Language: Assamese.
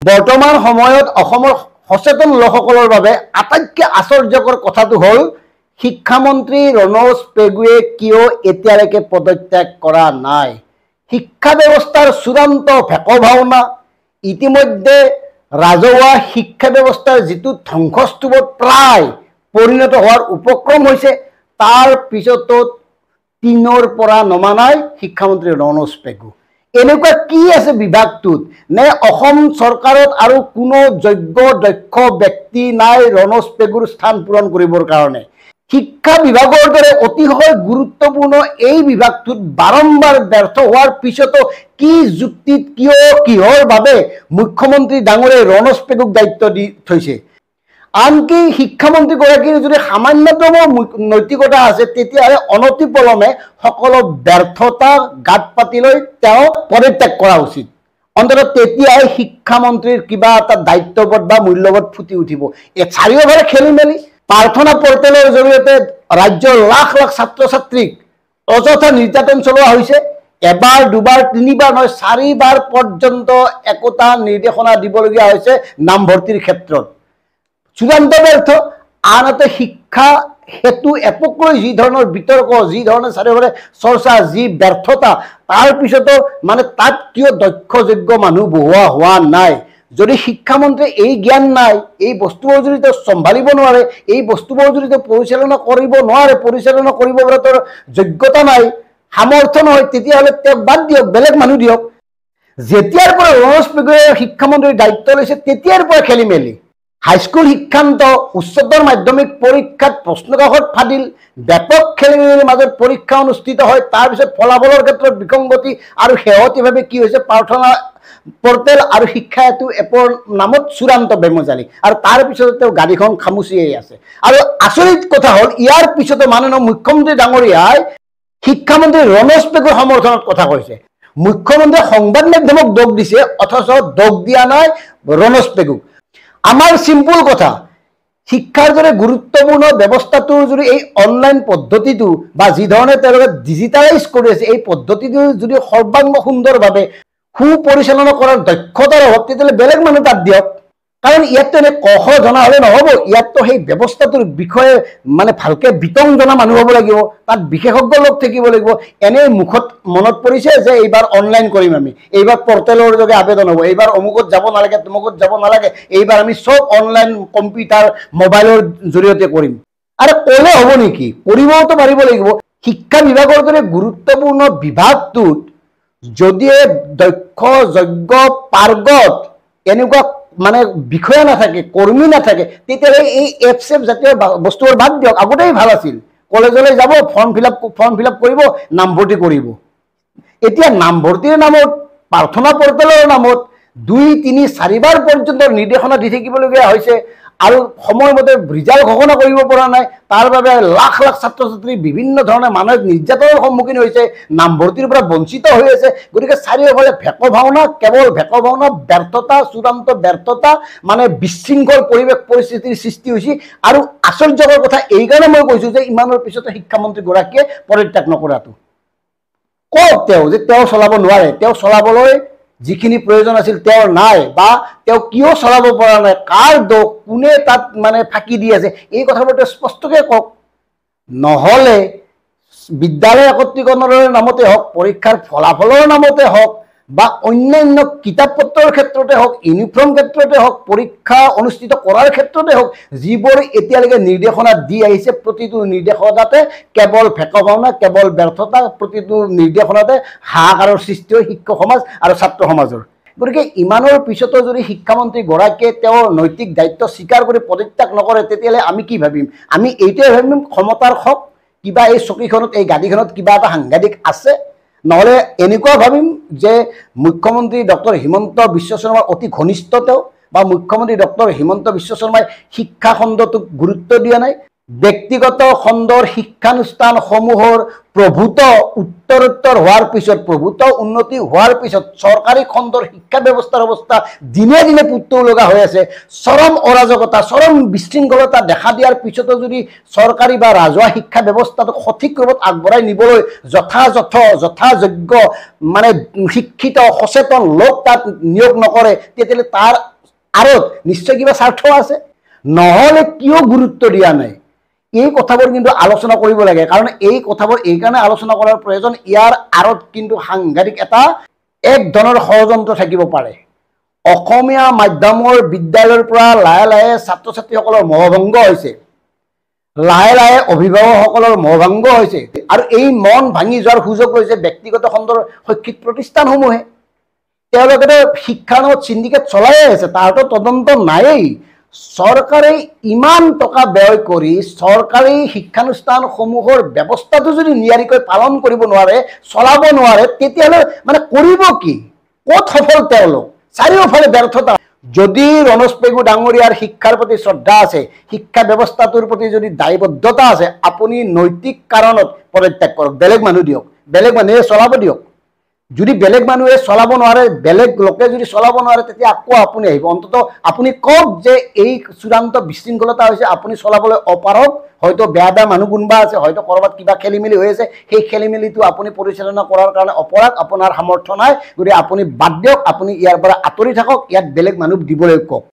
বৰ্তমান সময়ত অসমৰ সচেতন লোকসকলৰ বাবে আটাইতকৈ আশ্চৰ্যকৰ কথাটো হ'ল শিক্ষামন্ত্ৰী ৰণোজ পেগুৱে কিয় এতিয়ালৈকে পদত্যাগ কৰা নাই। শিক্ষা ব্যৱস্থাৰ চূড়ান্ত ভেকভাওনা ইতিমধ্যে ৰাজহুৱা শিক্ষা ব্যৱস্থাৰ যিটো ধ্বংসস্তূপত প্ৰায় পৰিণত হোৱাৰ উপক্ৰম হৈছে, তাৰ পিছতো তিনৰ পৰা নমা নাই শিক্ষামন্ত্ৰী ৰণোজ পেগু। এনেকুৱা কি আছে বিভাগটোত, নে অসম চৰকাৰত আৰু কোনো যোগ্য দক্ষ ব্যক্তি নাই ৰণোজ পেগুৰ স্থান পূৰণ কৰিবৰ কাৰণে? শিক্ষা বিভাগৰ দৰে অতিশয় গুৰুত্বপূৰ্ণ এই বিভাগটোত বাৰম্বাৰ ব্যৰ্থ হোৱাৰ পিছতো কি যুক্তিত কিহৰ বাবে মুখ্যমন্ত্ৰী ডাঙৰীয়াই ৰণোজ পেগুক দায়িত্ব দি থৈছে? আনকি শিক্ষামন্ত্ৰীগৰাকীৰ যদি সামান্যতম নৈতিকতা আছে তেতিয়াহ'লে অনতিপলমে সকলো ব্যৰ্থতা গাঁত পাতি লৈ তেওঁ পদত্যাগ কৰা উচিত। অন্ততঃ তেতিয়াই শিক্ষামন্ত্ৰীৰ কিবা এটা দায়িত্ববোধ বা মূল্যবোধ ফুটি উঠিব। চাৰিওফালে খেলি মেলি প্ৰাৰ্থনা পৰ্টেলৰ জৰিয়তে ৰাজ্যৰ লাখ লাখ ছাত্ৰ ছাত্ৰীক অযথা নিৰ্যাতন চলোৱা হৈছে। এবাৰ দুবাৰ তিনিবাৰ নহয় 4বাৰ পৰ্যন্ত একোটা নিৰ্দেশনা দিবলগীয়া হৈছে নামভৰ্তিৰ ক্ষেত্ৰত। চূড়ান্ত ব্যৰ্থ। আনহাতে শিক্ষা হেতু এপক লৈ যি ধৰণৰ বিতৰ্ক, যি ধৰণে চাৰিওফালে চৰ্চা, যি ব্যৰ্থতা, তাৰ পিছতো তাত কিয় দক্ষ যোগ্য মানুহ বহোৱা হোৱা নাই? যদি শিক্ষামন্ত্ৰীয়ে এই জ্ঞান নাই, এই বস্তুবোৰ যদি তেওঁ চম্ভালিব নোৱাৰে, এই বস্তুবোৰ যদি তেওঁ পৰিচালনা কৰিব নোৱাৰে, পৰিচালনা কৰিব পৰা তেওঁৰ যোগ্যতা নাই, সামৰ্থ্য নহয়, তেতিয়াহ'লে তেওঁক বাদ দিয়ক, বেলেগ মানুহ দিয়ক। যেতিয়াৰ পৰা ৰণোজ পেগুৱে শিক্ষামন্ত্ৰীৰ দায়িত্ব লৈছে তেতিয়াৰ পৰা খেলি মেলি। হাইস্কুল শিক্ষান্ত উচ্চতৰ মাধ্যমিক পৰীক্ষাত প্ৰশ্নকাকত ফাদিল, ব্যাপক খেলি মেলিৰ মাজত পৰীক্ষা অনুষ্ঠিত হয়, তাৰপিছত ফলাফলৰ ক্ষেত্ৰত বিসংগতি আৰু শেহতীয়াভাৱে কি হৈছে প্ৰাৰ্থনা পৰ্টেল আৰু শিক্ষা হেতু এপৰ নামত চূড়ান্ত বেমজালি, আৰু তাৰ পিছত তেওঁ গাড়ীখন খামুচিয়াই আছে। আৰু আচৰিত কথা হ'ল ইয়াৰ পিছতো মাননীয় মুখ্যমন্ত্ৰী ডাঙৰীয়াই শিক্ষামন্ত্ৰী ৰণোজ পেগুৰ সমৰ্থনত কথা কৈছে। মুখ্যমন্ত্ৰীয়ে সংবাদ মাধ্যমক দোষ দিছে, অথচ দোষ দিয়া নাই ৰণোজ পেগুক। আমাৰ চিম্পুল কথা, শিক্ষাৰ দৰে গুৰুত্বপূৰ্ণ ব্যৱস্থাটোৰ যদি এই অনলাইন পদ্ধতিটো বা যি ধৰণে তেওঁলোকে ডিজিটালাইজ কৰি আছে, এই পদ্ধতিটো যদি সৰ্বাংগ সুন্দৰভাৱে সুপৰিচালনা কৰাৰ দক্ষতাৰ অভাৱ, তেতিয়াহ'লে বেলেগ মানুহ তাত দিয়ক। কাৰণ ইয়াততো এনে কষ জনা হ'লে নহ'ব, ইয়াততো সেই ব্যৱস্থাটোৰ বিষয়ে ভালকৈ বিতং জনা মানুহ হ'ব লাগিব, তাত বিশেষজ্ঞ লোক থাকিব লাগিব। এনেই মুখত মনত পৰিছে যে এইবাৰ অনলাইন কৰিম, আমি এইবাৰ পৰ্টেলৰ যোগে আবেদন হ'ব, এইবাৰ অমুকত যাব নালাগে, তমুকত যাব নালাগে, এইবাৰ আমি চব অনলাইন কম্পিউটাৰ মোবাইলৰ জৰিয়তে কৰিম। আৰু ক'লে হ'ব নেকি? কৰিবওতো পাৰিব লাগিব। শিক্ষা বিভাগৰ দৰে গুৰুত্বপূৰ্ণ বিভাগটোত যদিহে দক্ষ যোগ্য পাৰ্গত এনেকুৱা বিষয়া নাথাকে, কৰ্মী নাথাকে, তেতিয়াহ'লে এই এপ চেপ জাতীয় বস্তুবোৰ বাদ দিয়ক। আগতেই ভাল আছিল, কলেজলৈ যাব, ফৰ্ম ফিল আপ কৰিব, নামভৰ্তি কৰিব। এতিয়া নামভৰ্তিৰ নামত, প্ৰাৰ্থনা পৰ্টেলৰ নামত 2, 3, 4বাৰ পৰ্যন্ত নিৰ্দেশনা দি থাকিবলগীয়া হৈছে, আৰু সময়মতে ৰিজাল্ট ঘোষণা কৰিব পৰা নাই। তাৰ বাবে লাখ লাখ ছাত্ৰ ছাত্ৰী বিভিন্ন ধৰণে মানসিক নিৰ্যাতনৰ সন্মুখীন হৈছে, নামভৰ্তিৰ পৰা বঞ্চিত হৈ আছে। গতিকে চাৰিওফালে ভেকভাওনা, কেৱল ভেকভাওনা, ব্যৰ্থতা, চূড়ান্ত ব্যৰ্থতা, বিশৃংখল পৰিস্থিতিৰ সৃষ্টি হৈছে। আৰু আশ্চৰ্যকৰ কথা এইকাৰণে মই কৈছোঁ যে ইমানৰ পিছতো শিক্ষামন্ত্ৰীগৰাকীয়ে পদত্যাগ নকৰাটো। কওক তেওঁ চলাব নোৱাৰে, তেওঁ চলাবলৈ যিখিনি প্ৰয়োজন আছিল তেওঁৰ নাই, বা তেওঁ কিয় চলাব পৰা নাই, কাৰ দোষ, কোনে তাত ফাঁকি দি আছে, এই কথাবোৰ তেওঁ স্পষ্টকৈ কওক। নহ'লে বিদ্যালয় একত্ৰীকৰণৰ নামতে হওক, পৰীক্ষাৰ ফলাফলৰ নামতে হওক, বা অন্যান্য কিতাপ পত্ৰৰ ক্ষেত্ৰতে হওক, ইউনিফৰ্ম ক্ষেত্ৰতে হওক, পৰীক্ষা অনুষ্ঠিত কৰাৰ ক্ষেত্ৰতে হওক, যিবোৰ এতিয়ালৈকে নিৰ্দেশনা দি আহিছে, প্ৰতিটো নিৰ্দেশনাতে কেৱল ভেকভাওনা, কেৱল ব্যৰ্থতা, প্ৰতিটো নিৰ্দেশনাতে হাহাকাৰৰ সৃষ্টি হয় শিক্ষক সমাজ আৰু ছাত্ৰ সমাজৰ। গতিকে ইমানৰ পিছতো যদি শিক্ষামন্ত্ৰীগৰাকীয়ে তেওঁৰ নৈতিক দায়িত্ব স্বীকাৰ কৰি পদত্যাগ নকৰে, তেতিয়াহ'লে আমি কি ভাবিম? আমি এইটোৱে ভাবিম ক্ষমতাৰ খক, কিবা এই চকীখনত, এই গাড়ীখনত কিবা এটা সাংঘাতিক আছে। নহ'লে এনেকুৱা ভাবিম যে মুখ্যমন্ত্ৰী ডক্টৰ হিমন্ত বিশ্ব শৰ্মাৰ অতি ঘনিষ্ঠ তেওঁ, বা মুখ্যমন্ত্ৰী ডক্টৰ হিমন্ত বিশ্ব শৰ্মাই শিক্ষা খণ্ডটোক গুৰুত্ব দিয়া নাই। ব্যক্তিগত খণ্ডৰ শিক্ষানুষ্ঠানসমূহৰ প্ৰভূত উত্তৰোত্তৰ হোৱাৰ পিছত, প্ৰভূত উন্নতি হোৱাৰ পিছত চৰকাৰী খণ্ডৰ শিক্ষা ব্যৱস্থাৰ অৱস্থা দিনে দিনে পুতৌ লগা হৈ আছে। চৰম অৰাজকতা, চৰম বিশৃংখলতা দেখা দিয়াৰ পিছতো যদি চৰকাৰী বা ৰাজহুৱা শিক্ষা ব্যৱস্থাটোক সঠিক ৰূপত আগবঢ়াই নিবলৈ যথাযোগ্য শিক্ষিত সচেতন লোক তাত নিয়োগ নকৰে, তেতিয়াহ'লে তাৰ আঁৰত নিশ্চয় কিবা স্বাৰ্থ আছে, নহ'লে কিয় গুৰুত্ব দিয়া নাই? এই কথাবোৰ কিন্তু আলোচনা কৰিব লাগে, কাৰণ এই কথাবোৰ এইকাৰণে আলোচনা কৰাৰ প্ৰয়োজন, ইয়াৰ আঁৰত কিন্তু সাংঘাতিক এক ধৰণৰ ষড়যন্ত্ৰ থাকিব পাৰে। অসমীয়া মাধ্যমৰ বিদ্যালয়ৰ পৰা লাহে লাহে ছাত্ৰ ছাত্ৰীসকলৰ মোহভংগ হৈছে, লাহে লাহে অভিভাৱকসকলৰ মোহভংগ হৈছে, আৰু এই মন ভাঙি যোৱাৰ সুযোগ লৈছে ব্যক্তিগত খণ্ডৰ শৈক্ষিক প্ৰতিষ্ঠানসমূহে। তেওঁলোকে শিক্ষাৰ নামত চিণ্ডিকেট চলাই আছে, তাহাঁতৰ তদন্ত নায়েই। চৰকাৰে ইমান টকা ব্যয় কৰি চৰকাৰী শিক্ষানুষ্ঠানসমূহৰ ব্যৱস্থাটো যদি নিয়াৰিকৈ পালন কৰিব নোৱাৰে, চলাব নোৱাৰে, তেতিয়াহ'লে মানে কৰিব কি? ক'ত সফল তেওঁলোক? চাৰিওফালে ব্যৰ্থতা। যদি ৰণোজ পেগু ডাঙৰীয়াৰ শিক্ষাৰ প্ৰতি শ্ৰদ্ধা আছে, শিক্ষা ব্যৱস্থাটোৰ প্ৰতি যদি দায়বদ্ধতা আছে, আপুনি নৈতিক কাৰণত পদত্যাগ কৰক, বেলেগ মানুহ দিয়ক, বেলেগ মানুহে চলাব দিয়ক। যদি বেলেগ মানুহে চলাব নোৱাৰে, বেলেগ লোকে যদি চলাব নোৱাৰে, তেতিয়া আকৌ আপুনি আহিব। অন্ততঃ আপুনি কওক যে এই চূড়ান্ত বিশৃংখলতা হৈছে, আপুনি চলাবলৈ অপাৰক, হয়তো বেয়া বেয়া মানুহ কোনোবা আছে, হয়তো ক'ৰবাত কিবা খেলি মেলি হৈ আছে, সেই খেলি মেলিটো আপুনি পৰিচালনা কৰাৰ কাৰণে অপৰাগ, আপোনাৰ সামৰ্থ্য নাই, গতিকে আপুনি বাদ দিয়ক, আপুনি ইয়াৰ পৰা আঁতৰি থাকক, ইয়াত বেলেগ মানুহ দিবলৈ কওক।